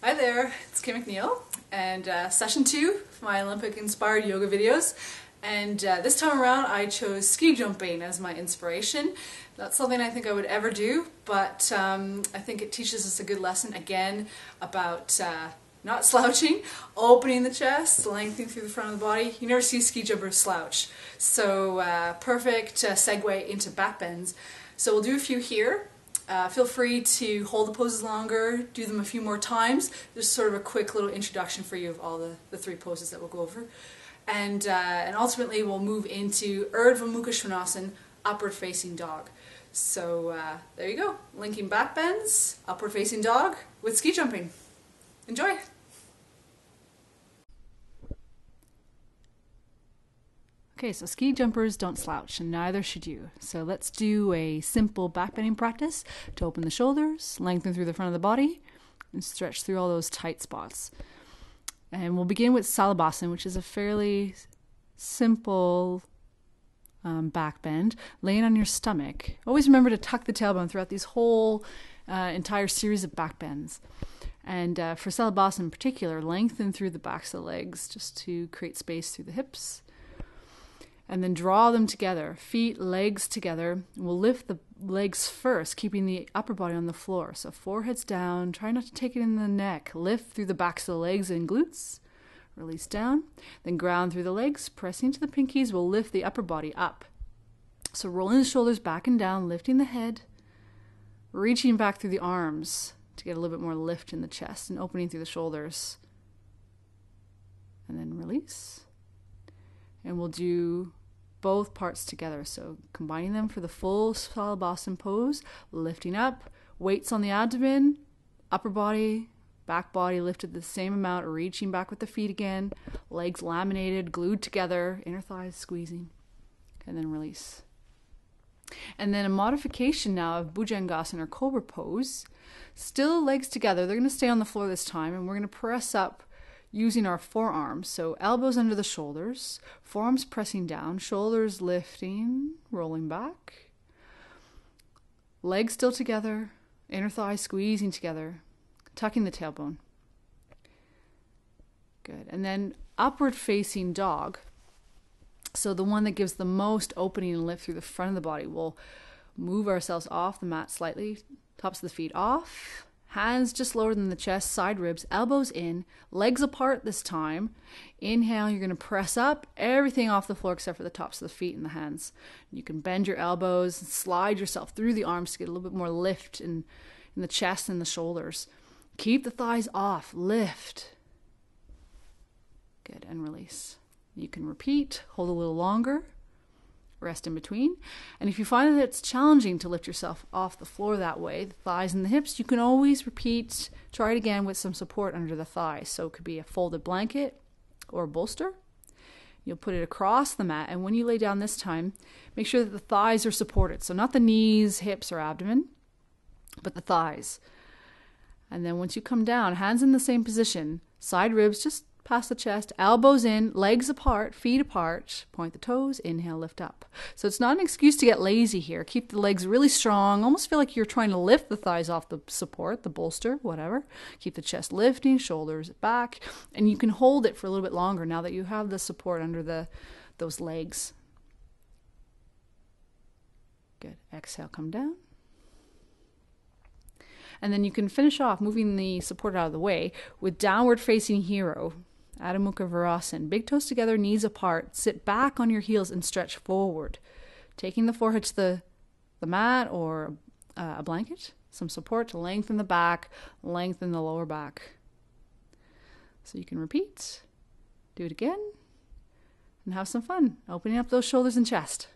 Hi there, it's Kim McNeil, and session 2 of my Olympic-inspired yoga videos. And this time around I chose ski jumping as my inspiration. Not something I think I would ever do, but I think it teaches us a good lesson again about not slouching, opening the chest, lengthening through the front of the body. You never see ski jumpers slouch. So perfect segue into backbends. So we'll do a few here. Feel free to hold the poses longer, do them a few more times. There's sort of a quick little introduction for you of all the 3 poses that we'll go over. And ultimately we'll move into Urdha Mukha Svanasana, upward facing dog. So there you go, linking back bends, upward facing dog with ski jumping. Enjoy! Okay, so ski jumpers don't slouch, and neither should you. So let's do a simple back bending practice to open the shoulders, lengthen through the front of the body, and stretch through all those tight spots. And we'll begin with Salabhasana, which is a fairly simple back bend, laying on your stomach. Always remember to tuck the tailbone throughout these whole entire series of back bends. And for Salabhasana in particular, lengthen through the backs of the legs just to create space through the hips. And then draw them together, feet, legs together. We'll lift the legs first, keeping the upper body on the floor. So forehead's down, try not to take it in the neck. Lift through the backs of the legs and glutes. Release down. Then ground through the legs, pressing to the pinkies. We'll lift the upper body up. So rolling the shoulders back and down, lifting the head. Reaching back through the arms to get a little bit more lift in the chest and opening through the shoulders. And then release. And we'll do both parts together. So combining them for the full Salabhasana pose, lifting up, weights on the abdomen, upper body, back body lifted the same amount, reaching back with the feet again, legs laminated, glued together, inner thighs squeezing, and then release. And then a modification now of Bhujangasana or Cobra pose. Still legs together, they're going to stay on the floor this time, and we're going to press up using our forearms, so elbows under the shoulders, forearms pressing down, shoulders lifting, rolling back, legs still together, inner thighs squeezing together, tucking the tailbone. Good. And then upward facing dog, so the one that gives the most opening and lift through the front of the body. We'll move ourselves off the mat slightly, tops of the feet off, hands just lower than the chest, side ribs, elbows in, legs apart this time. Inhale, you're going to press up, everything off the floor except for the tops of the feet and the hands. You can bend your elbows and slide yourself through the arms to get a little bit more lift in the chest and the shoulders. Keep the thighs off, lift. Good, and release. You can repeat, hold a little longer. Rest in between. And if you find that it's challenging to lift yourself off the floor that way, the thighs and the hips, you can always repeat, try it again with some support under the thighs. So it could be a folded blanket or a bolster. You'll put it across the mat, and when you lay down this time, make sure that the thighs are supported. So not the knees, hips, or abdomen, but the thighs. And then once you come down, hands in the same position, side ribs just past the chest, elbows in, legs apart, feet apart, point the toes, inhale, lift up. So it's not an excuse to get lazy here. Keep the legs really strong, almost feel like you're trying to lift the thighs off the support, the bolster, whatever. Keep the chest lifting, shoulders back, and you can hold it for a little bit longer now that you have the support under those legs. Good. Exhale, come down. And then you can finish off moving the support out of the way with downward facing hero. Urdha Mukha Svanasana. Big toes together, knees apart. Sit back on your heels and stretch forward. Taking the forehead to the mat or a blanket. Some support to lengthen the back, lengthen the lower back. So you can repeat. Do it again. And have some fun. Opening up those shoulders and chest.